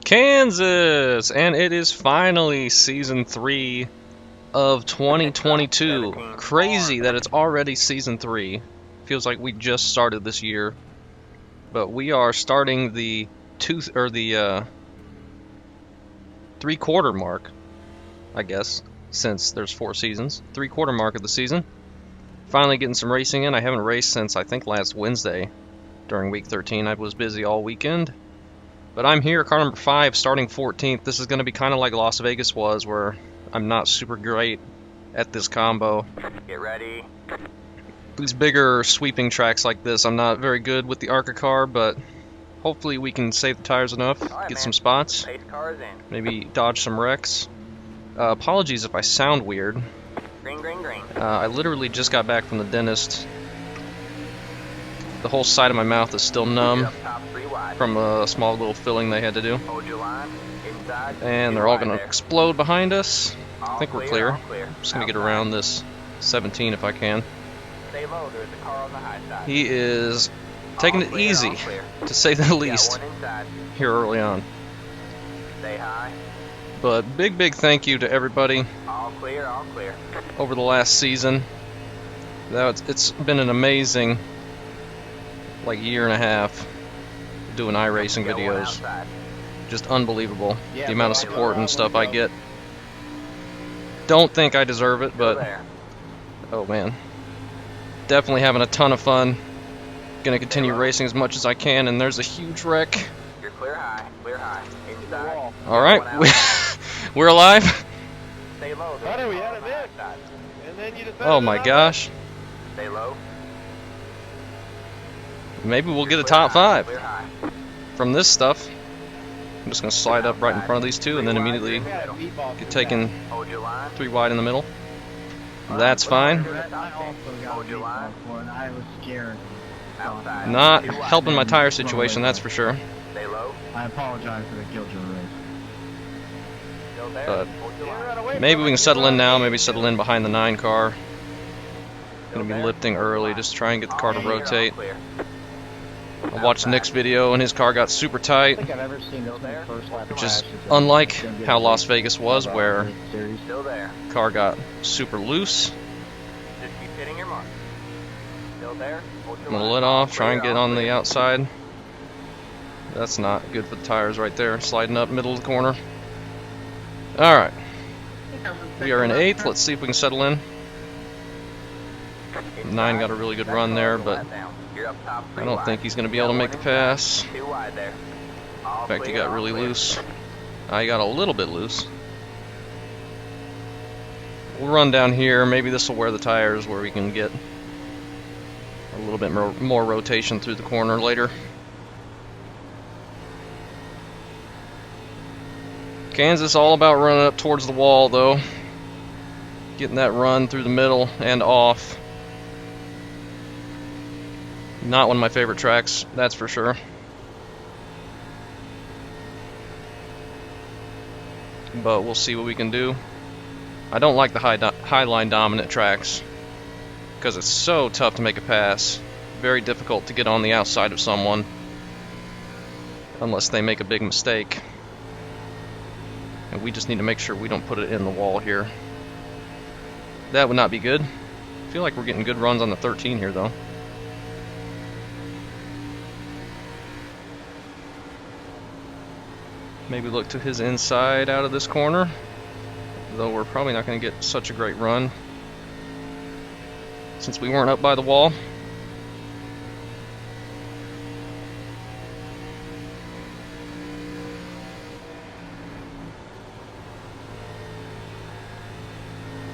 Kansas! And it is finally Season 3 of 2022. Crazy that it's already Season 3. Feels like we just started this year. But we are starting the three-quarter mark, I guess, since there's 4 seasons. Three-quarter mark of the season. Finally getting some racing in. I haven't raced since, I think, last Wednesday during week 13. I was busy all weekend. But I'm here, car number 5, starting 14th. This is going to be kind of like Las Vegas was, where I'm not super great at this combo. Get ready. These bigger sweeping tracks like this, I'm not very good with the ARCA car, but hopefully we can save the tires enough, get some spots, Pace cars in. maybe dodge some wrecks. Apologies if I sound weird. Green, green, green. I literally just got back from the dentist. The whole side of my mouth is still numb Get up top, 3 wide. from a small little filling they had to do. Hold your line. Inside. And 2 they're all wide going to there. explode behind us. I think we're clear. All clear. I'm just going to get Outside. around this 17 if I can. Stay low. There's a car on the high side. He is taking All it clear, easy, all clear. to say the Got least, one inside. here early on. Stay high. But big thank you to everybody All clear, all clear. over the last season. It's been an amazing, like, year and a half doing iRacing Got one videos. outside. Just unbelievable, Yeah, the amount of stay support low, and stuff low. I get. Don't think I deserve it, Still but there. oh man, definitely having a ton of fun. Gonna continue racing as much as I can, and there's a huge wreck. You're clear high. Clear high. Inside. wall. All right, we're alive. Stay low. There's Buddy, a we car had on a the high miss. side. And then you just Oh my gosh, Stay low. maybe we'll get a Clear top high, 5 Clear high. from this stuff. I'm just gonna slide up right in front of these two, and then immediately get taken Hold your line. 3 wide in the middle. That's fine. I also got Hold your line. for and I was scared. Outside. Not 2 wide. helping my tire situation, that's for sure. Stay low. I apologize for the killjoy race. Still there. But Hold your line. maybe we can settle in now, maybe settle in behind the 9 car. Still Gonna be there. lifting early, just try and get the car to All clear, all rotate. clear. I watched Nick's video and his car got super I tight, think I've ever seen this there. first lap. which is unlike how Las Vegas was, where Still there. the car got super loose. Just keep hitting your mark. Still there. Hold your I'm gonna line. let off, All try and clear, get all on the clear. outside. That's not good for the tires right there, sliding up middle of the corner. Alright, we are in 8th, let's see if we can settle in. 9 got a really good run there, but You're up top, I 3 don't wide. think he's gonna be Got able to one make the inside. pass. 2 wide there. All In fact, he clear, got all really clear. loose. I got a little bit loose. We'll run down here. Maybe this will wear the tires where we can get a little bit more rotation through the corner later. Kansas all about running up towards the wall though. Getting that run through the middle and off. Not one of my favorite tracks, that's for sure. But we'll see what we can do. I don't like the high line dominant tracks because it's so tough to make a pass. Very difficult to get on the outside of someone unless they make a big mistake. And we just need to make sure we don't put it in the wall here. That would not be good. I feel like we're getting good runs on the 13 here though. Maybe look to his inside out of this corner, though we're probably not going to get such a great run since we weren't up by the wall.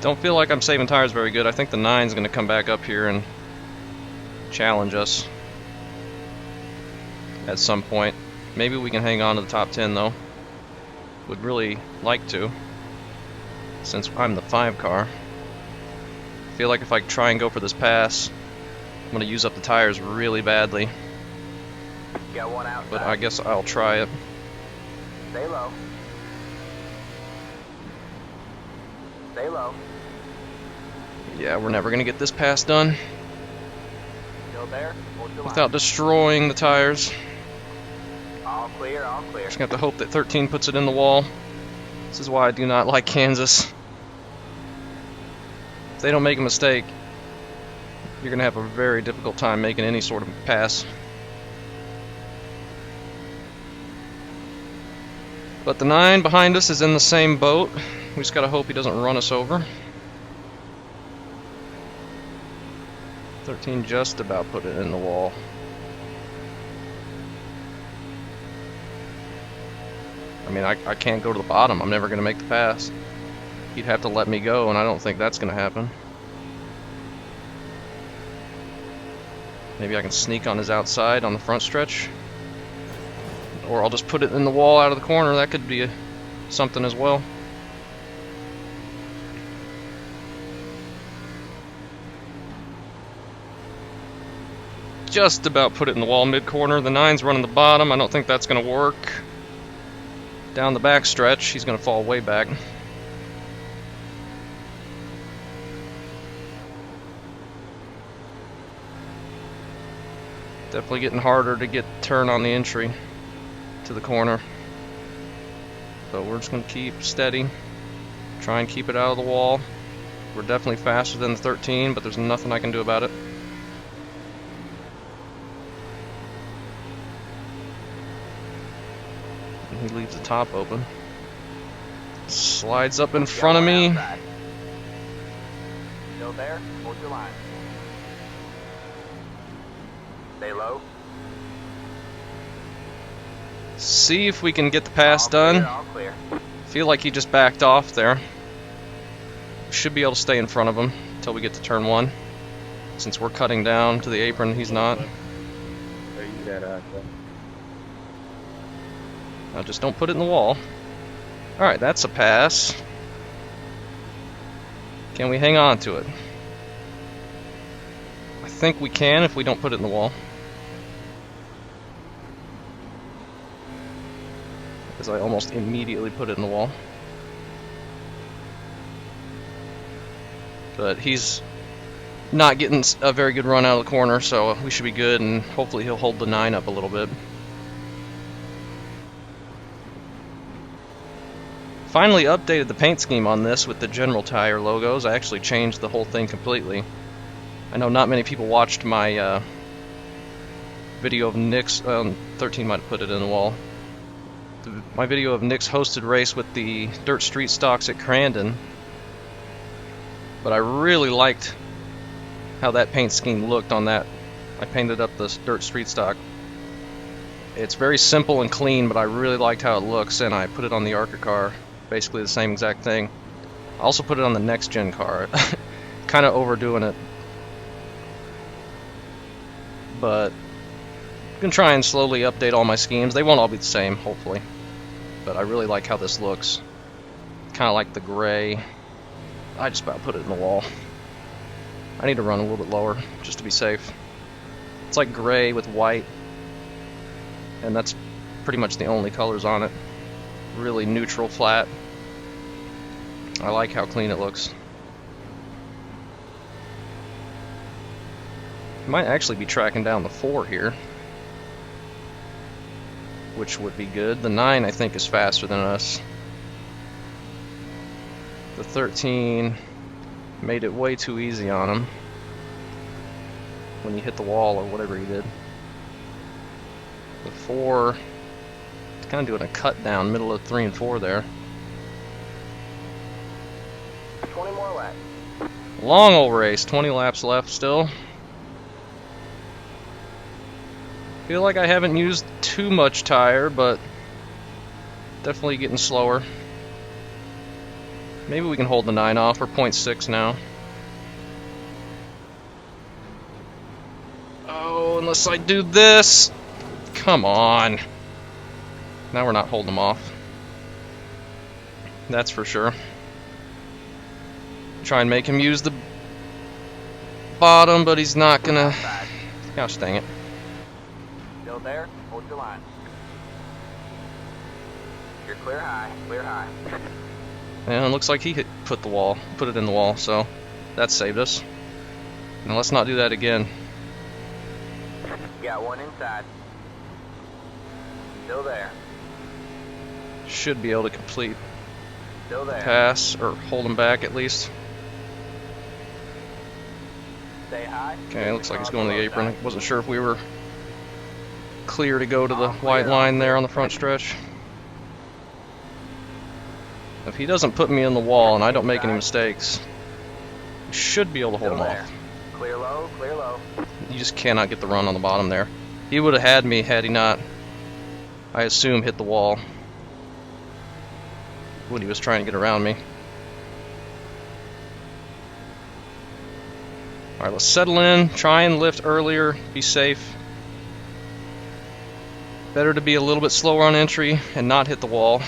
Don't feel like I'm saving tires very good. I think the 9's going to come back up here and challenge us at some point. Maybe we can hang on to the top 10 though. Would really like to, since I'm the 5 car. I feel like if I try and go for this pass, I'm going to use up the tires really badly. Got one outside. But I guess I'll try it. Stay low. Stay low. Yeah, we're never going to get this pass done Still there. Hold your line. without destroying the tires. All clear, all clear. Just got to hope that 13 puts it in the wall. This is why I do not like Kansas. If they don't make a mistake, you're going to have a very difficult time making any sort of pass. But the 9 behind us is in the same boat. We just got to hope he doesn't run us over. 13 just about put it in the wall. I mean, I can't go to the bottom. I'm never going to make the pass. He'd have to let me go, and I don't think that's going to happen. Maybe I can sneak on his outside on the front stretch. Or I'll just put it in the wall out of the corner. That could be something as well. Just about put it in the wall mid-corner. The 9's running the bottom. I don't think that's going to work. Down the back stretch, he's going to fall way back. Definitely getting harder to get turn on the entry to the corner. But we're just going to keep steady. Try and keep it out of the wall. We're definitely faster than the 13, but there's nothing I can do about it. He leaves the top open. Slides up in front of me. Still there? Hold your line. Stay low. See if we can get the pass done. All clear. Feel like he just backed off there. Should be able to stay in front of him until we get to turn 1. Since we're cutting down to the apron, he's not. Now just don't put it in the wall. Alright, that's a pass. Can we hang on to it? I think we can if we don't put it in the wall. Because I almost immediately put it in the wall. But he's not getting a very good run out of the corner, so we should be good, and hopefully he'll hold the 9 up a little bit. Finally updated the paint scheme on this with the General Tire logos. I actually changed the whole thing completely. I know not many people watched my video of Nick's, 13 might have put it in the wall. My video of Nick's hosted race with the dirt street stocks at Crandon. But I really liked how that paint scheme looked on that. I painted up this dirt street stock. It's very simple and clean, but I really liked how it looks, and I put it on the ARCA car. Basically the same exact thing. I also put it on the next gen car. Kind of overdoing it. But I'm gonna try and slowly update all my schemes. They won't all be the same, hopefully. But I really like how this looks. Kind of like the gray. I just about put it in the wall. I need to run a little bit lower just to be safe. It's like gray with white. And that's pretty much the only colors on it. Really neutral, flat. I like how clean it looks. Might actually be tracking down the 4 here, which would be good. The 9 I think is faster than us. The 13 made it way too easy on him when he hit the wall or whatever he did. The 4 is kind of doing a cut down middle of 3 and 4 there. 20 more laps. Long old race, 20 laps left still. Feel like I haven't used too much tire, but definitely getting slower. Maybe we can hold the 9 off. We're 0.6 now. Oh, unless I do this. Come on. Now we're not holding them off. That's for sure. Try and make him use the bottom, but he's not gonna. Gosh dang it. Still there? Hold your line. You're clear high, clear high. And it looks like he put it in the wall, so that saved us. Now let's not do that again. You got one inside. Still there. Should be able to complete Still there. pass, or hold him back at least. Stay high. Okay, looks like he's Car going to the below apron. side. I wasn't sure if we were clear to go to the white line there on the front stretch. If he doesn't put me in the wall and I don't make any mistakes, I should be able to hold Still him there. off. Clear low, clear low. You just cannot get the run on the bottom there. He would have had me had he not, I assume, hit the wall when he was trying to get around me. Alright, let's settle in, try and lift earlier, be safe. Better to be a little bit slower on entry and not hit the wall.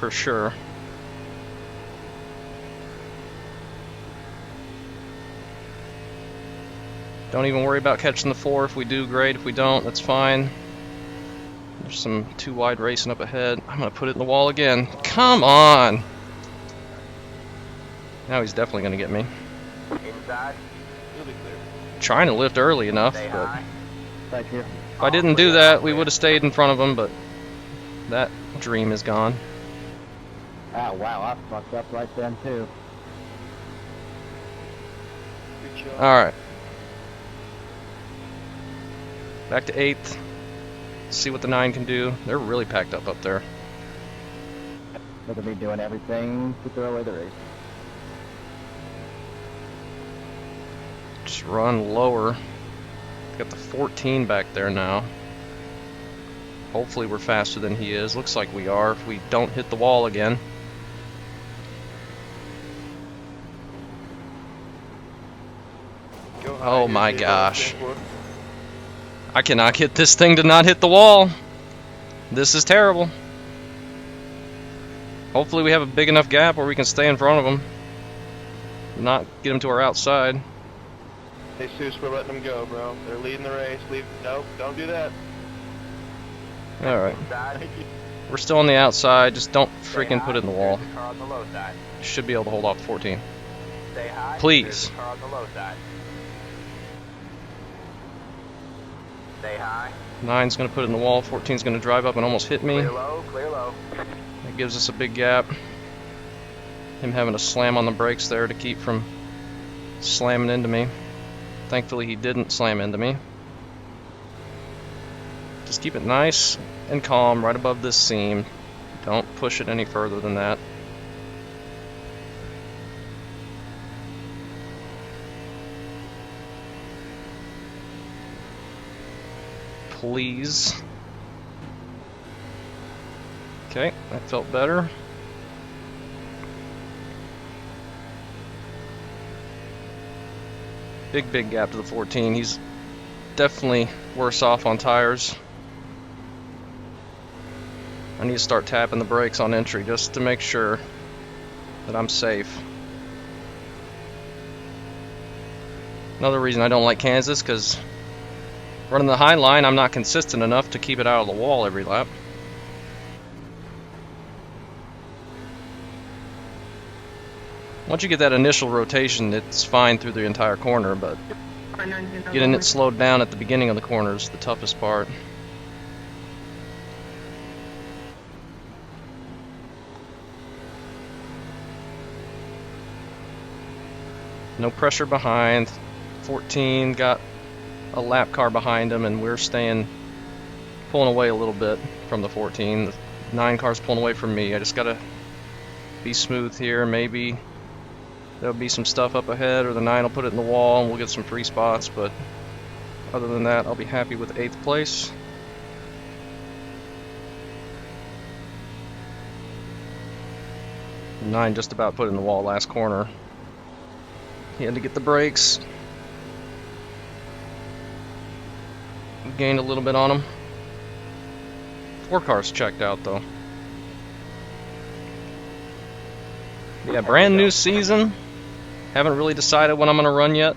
For sure. Don't even worry about catching the 4. If we do, great. If we don't, that's fine. There's some too wide racing up ahead. I'm going to put it in the wall again. Come on! Now he's definitely going to get me. Inside. You'll be clear. Trying to lift early enough, Stay but high. Thank you. if I didn't do that, we would have stayed in front of him, but that dream is gone. Oh, wow, I fucked up right then, too. Good job. Alright. Back to 8th. See what the 9 can do. They're really packed up there. Look at me doing everything to throw away the race. Just run lower. Got the 14 back there now. Hopefully we're faster than he is. Looks like we are if we don't hit the wall again. Go high, Oh here's my the gosh. advanced tempo. I cannot get this thing to not hit the wall. This is terrible. Hopefully we have a big enough gap where we can stay in front of them. Not get them to our outside. Hey, Seuss, we're letting them go, bro. They're leading the race. Nope, don't do that. Alright. Inside. Thank you. We're still on the outside. Just don't Stay freaking high. put it in the wall. There's the car on the low side. Should be able to hold off 14. Stay high. Please. There's the car on the low side. Stay high. 9's going to put it in the wall. 14's going to drive up and almost hit me. Clear low, clear low. That gives us a big gap. Him having to slam on the brakes there to keep from slamming into me. Thankfully he didn't slam into me. Just keep it nice and calm right above this seam. Don't push it any further than that. Please. Okay, that felt better. Big gap to the 14. He's definitely worse off on tires. I need to start tapping the brakes on entry just to make sure that I'm safe. Another reason I don't like Kansas, because running the high line, I'm not consistent enough to keep it out of the wall every lap. Once you get that initial rotation, it's fine through the entire corner, but getting it slowed down at the beginning of the corner is the toughest part. No pressure behind. 14 got a lap car behind him, and we're pulling away a little bit from the 14. The 9 car's pulling away from me. I just gotta be smooth here. Maybe there'll be some stuff up ahead, or the 9 will put it in the wall and we'll get some free spots, but other than that, I'll be happy with 8th place. The 9 just about put it in the wall last corner. He had to get the brakes. Gained a little bit on him. 4 cars checked out though. Yeah, brand new season. Haven't really decided when I'm going to run yet.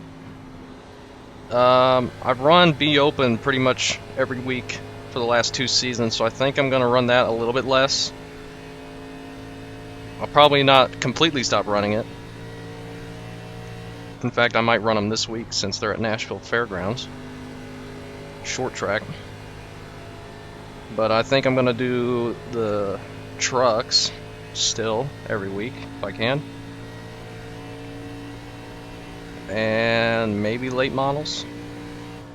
I've run Be Open pretty much every week for the last 2 seasons, so I think I'm going to run that a little bit less. I'll probably not completely stop running it. In fact, I might run them this week since they're at Nashville Fairgrounds. short track. But I think I'm gonna do the trucks still every week if I can. And maybe late models.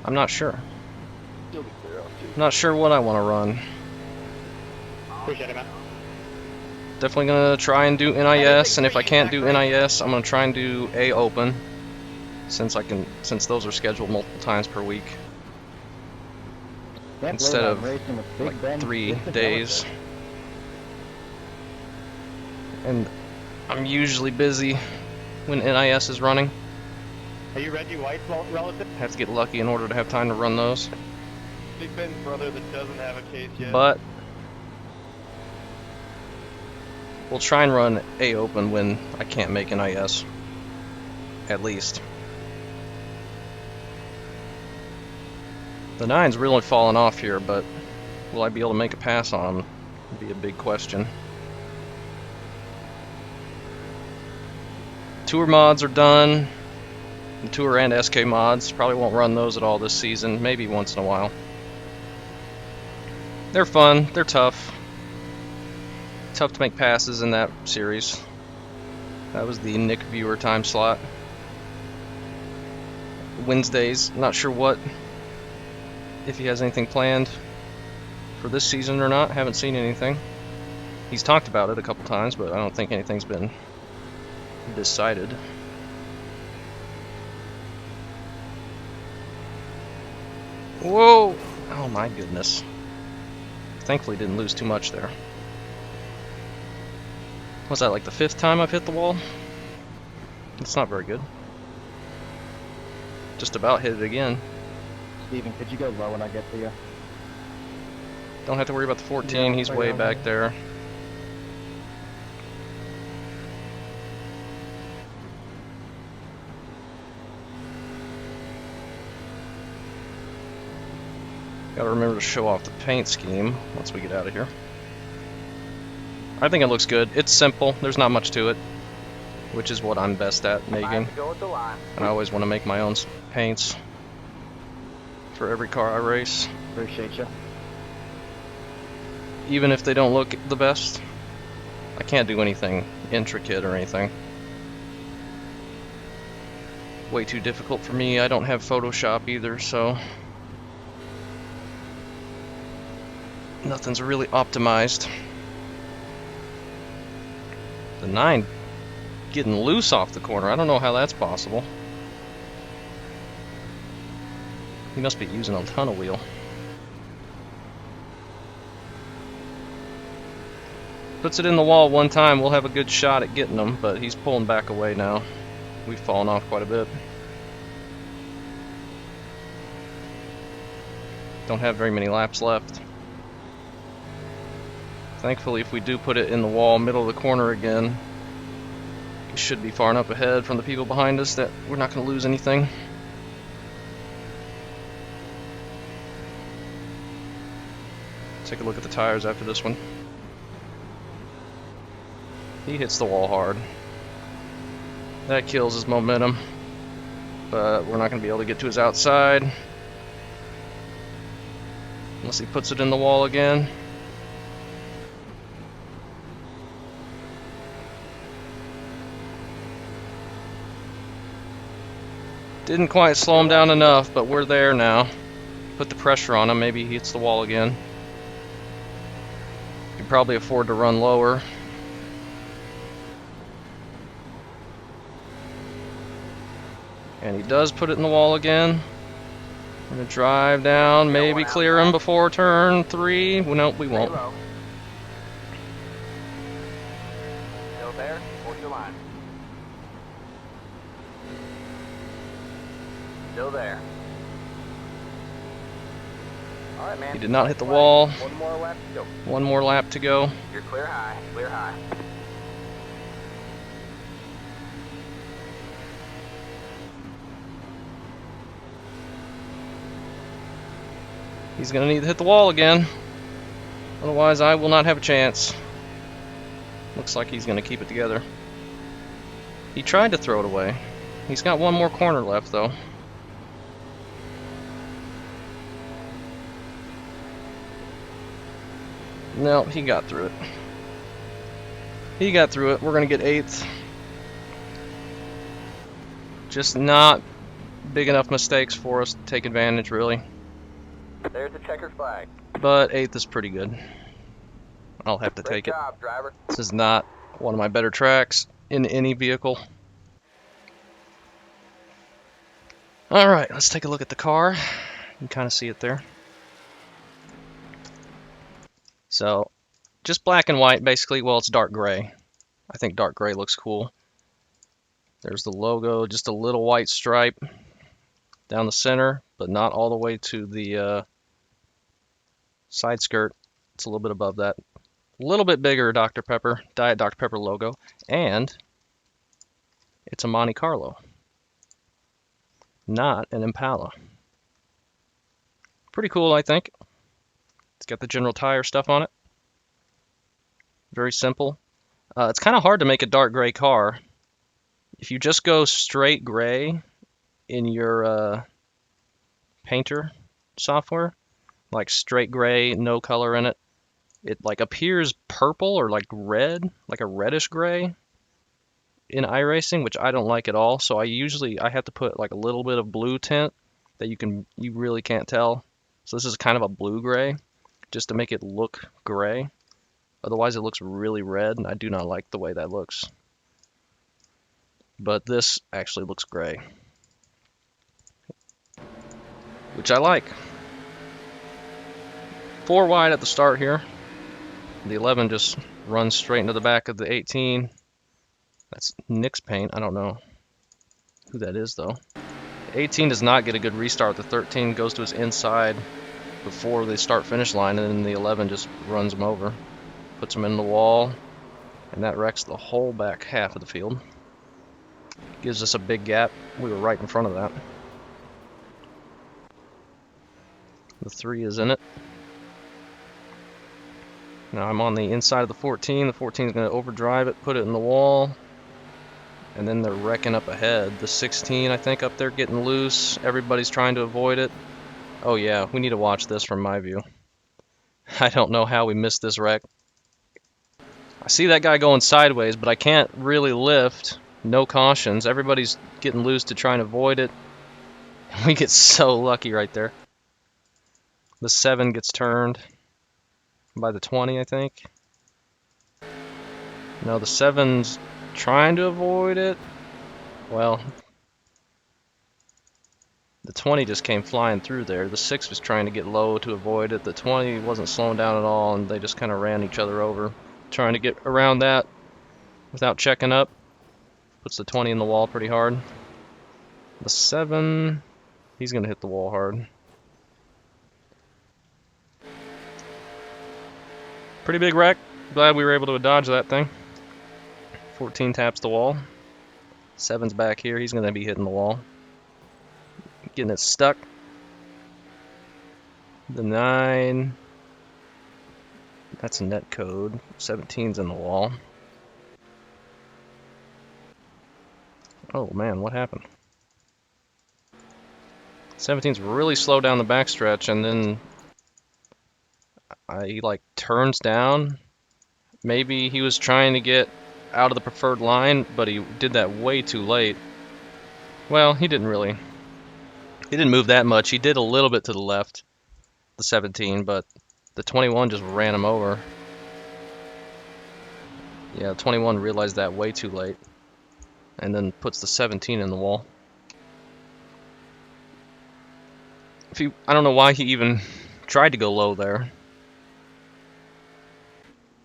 I'm not sure. You'll be clear out too. Not sure what I want to run. Appreciate it, man. Definitely gonna try and do NIS, and if I can't do NIS, I'm gonna try and do A Open, since those are scheduled multiple times per week Can't instead believe of I'm racing with Big like Ben 3 Disability. days. And I'm usually busy when NIS is running. Are you Reggie White's relative? Have to get lucky in order to have time to run those. Big Ben's brother that doesn't have a case yet. But we'll try and run A Open when I can't make NIS, at least. The 9's really fallen off here, but will I be able to make a pass on them? Would be a big question. Tour mods are done. The Tour and SK mods. Probably won't run those at all this season, maybe once in a while. They're fun, they're tough. Tough to make passes in that series. That was the Nick viewer time slot. Wednesdays, not sure if he has anything planned for this season or not. Haven't seen anything. He's talked about it a couple times, but I don't think anything's been decided. Whoa! Oh my goodness. Thankfully didn't lose too much there. Was that like the 5th time I've hit the wall? It's not very good. Just about hit it again. Steven, could you go low when I get to you? Don't have to worry about the 14, Yeah, he's right way on back there. Gotta remember to show off the paint scheme once we get out of here. I think it looks good. It's simple, there's not much to it, which is what I'm best at making. To go with the line. And I always want to make my own paints for every car I race, Appreciate you. even if they don't look the best. I can't do anything intricate or anything. Way too difficult for me. I don't have Photoshop either, so nothing's really optimized. The 9 getting loose off the corner. I don't know how that's possible. He must be using a ton of wheel. Puts it in the wall one time, we'll have a good shot at getting him, but he's pulling back away now. We've fallen off quite a bit. Don't have very many laps left. Thankfully, if we do put it in the wall, middle of the corner again, we should be far enough ahead from the people behind us that we're not going to lose anything. Take a look at the tires after this one. He hits the wall hard. That kills his momentum, but we're not going to be able to get to his outside unless he puts it in the wall again. Didn't quite slow him down enough, but we're there now. Put the pressure on him, maybe he hits the wall again. Can probably afford to run lower. And he does put it in the wall again. We're gonna drive down, maybe clear him before turn 3. Well, no, we won't. Still there? Hold your line. Still there. Alright, man. He did not hit the wall. One more lap to go. One more lap to go. You're clear high. Clear high. He's gonna need to hit the wall again. Otherwise, I will not have a chance. Looks like he's gonna keep it together. He tried to throw it away. He's got one more corner left, though. No, he got through it. He got through it. We're going to get 8th. Just not big enough mistakes for us to take advantage, really. There's the checkered flag. But 8th is pretty good. I'll have to Great take it. job, driver. This is not one of my better tracks in any vehicle. Alright, let's take a look at the car. You can kind of see it there. So, just black and white, basically. Well, it's dark gray. I think dark gray looks cool. There's the logo, just a little white stripe down the center, but not all the way to the side skirt. It's a little bit above that. A little bit bigger Dr. Pepper, Diet Dr. Pepper logo, and it's a Monte Carlo, not an Impala. Pretty cool, I think. It's got the General Tire stuff on it. Very simple. It's kind of hard to make a dark gray car. If you just go straight gray in your painter software, like straight gray, no color in it, it like appears purple or like red, like a reddish gray in iRacing, which I don't like at all. So I have to put like a little bit of blue tint that you really can't tell. So this is kind of a blue gray just to make it look gray. Otherwise it looks really red and I do not like the way that looks. But this actually looks gray, which I like. 4 wide at the start here. The 11 just runs straight into the back of the 18. That's Nick's paint. I don't know who that is though. The 18 does not get a good restart. The 13 goes to his inside before they start finish line, and then the 11 just runs him over, puts him in the wall, and that wrecks the whole back half of the field. Gives us a big gap. We were right in front of that. The 3 is in it. Now I'm on the inside of the 14. The 14 is going to overdrive it, put it in the wall, and then they're wrecking up ahead. The 16, I think, up there getting loose. Everybody's trying to avoid it. Oh yeah, we need to watch this from my view. I don't know how we missed this wreck. I see that guy going sideways, but I can't really lift. No cautions. Everybody's getting loose to try and avoid it. We get so lucky right there. The 7 gets turned by the 20, I think. No, the 7's trying to avoid it. Well, the 20 just came flying through there. The 6 was trying to get low to avoid it. The 20 wasn't slowing down at all, and they just kind of ran each other over, trying to get around that without checking up. Puts the 20 in the wall pretty hard. The 7, he's going to hit the wall hard. Pretty big wreck. Glad we were able to dodge that thing. 14 taps the wall. 7's back here. He's going to be hitting the wall. Getting it stuck. The 9, that's a net code. 17's in the wall. Oh man, what happened? 17's really slow down the backstretch, and then he like turns down. Maybe he was trying to get out of the preferred line, but he did that way too late. Well, he didn't move that much. He did a little bit to the left, the 17, but the 21 just ran him over. Yeah, 21 realized that way too late, and then puts the 17 in the wall. I don't know why he even tried to go low there.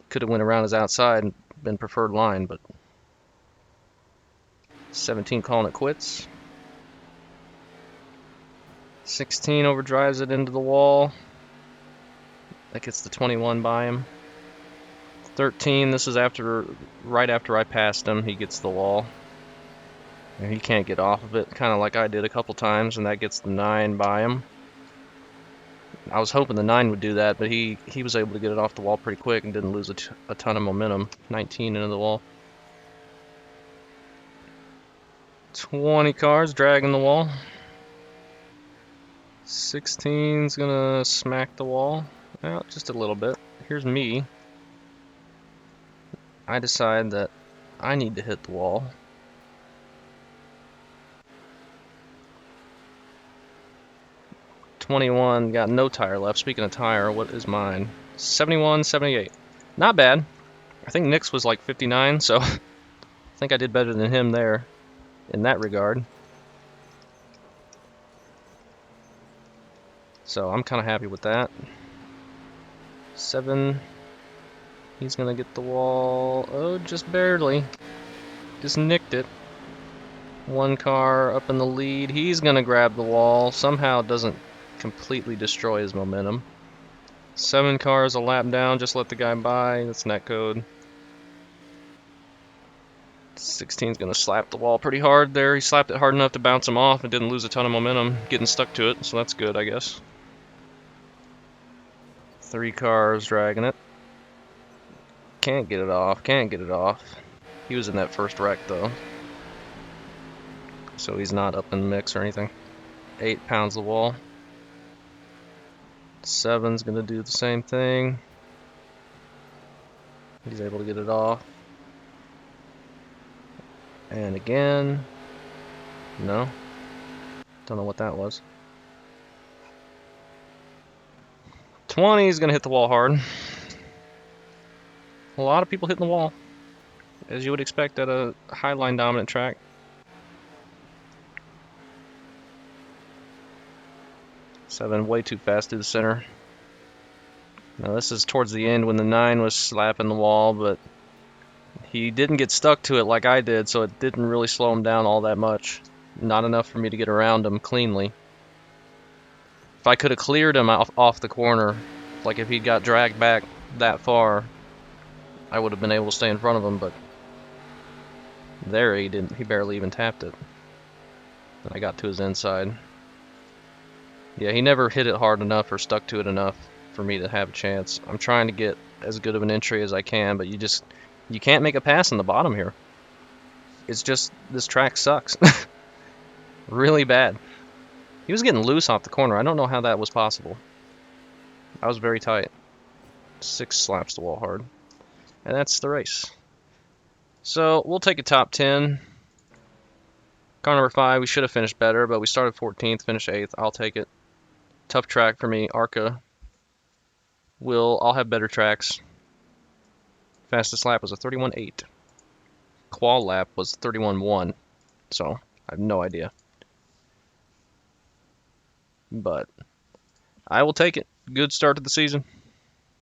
Could have went around his outside and been preferred line, but 17 calling it quits. 16 overdrives it into the wall. That gets the 21 by him. 13, this is right after I passed him, he gets the wall. And he can't get off of it, kind of like I did a couple times, and that gets the 9 by him. I was hoping the 9 would do that, but he was able to get it off the wall pretty quick and didn't lose a ton of momentum. 19 into the wall. 20 cars dragging the wall. 16's gonna smack the wall Well, just a little bit. Here's me. I decide that I need to hit the wall. '21 got no tire left. Speaking of tire, what is mine? 71, 78. Not bad. I think Nick's was like 59, so I think I did better than him there in that regard. So I'm kind of happy with that. 7. He's gonna get the wall. Oh, just barely. Just nicked it. 1 car up in the lead. He's gonna grab the wall. Somehow it doesn't completely destroy his momentum. 7 cars a lap down. Just let the guy by. That's netcode. 16's gonna slap the wall pretty hard there. He slapped it hard enough to bounce him off and didn't lose a ton of momentum getting stuck to it, so that's good, I guess. 3 cars dragging it. Can't get it off, can't get it off. He was in that first wreck though, so he's not up in the mix or anything. 8 pounds the wall. 7's gonna do the same thing. He's able to get it off. And again. No. Don't know what that was. 20 is gonna hit the wall hard. A lot of people hitting the wall, as you would expect at a highline dominant track. 7 way too fast through the center. Now this is towards the end when the 9 was slapping the wall, but he didn't get stuck to it like I did, so it didn't really slow him down all that much. Not enough for me to get around him cleanly. If I could have cleared him off the corner, like if he got dragged back that far, I would have been able to stay in front of him, but there he didn't. He barely even tapped it. I got to his inside. Yeah, he never hit it hard enough or stuck to it enough for me to have a chance. I'm trying to get as good of an entry as I can, but you can't make a pass in the bottom here. It's just, this track sucks. Really bad. He was getting loose off the corner. I don't know how that was possible. I was very tight. 6 slaps the wall hard. And that's the race. So we'll take a top 10. Car number 5, we should have finished better, but we started 14th, finished 8th. I'll take it. Tough track for me. ARCA. I'll have better tracks. Fastest lap was a 31.8. Qual lap was 31.1. So I have no idea. But I will take it. Good start to the season.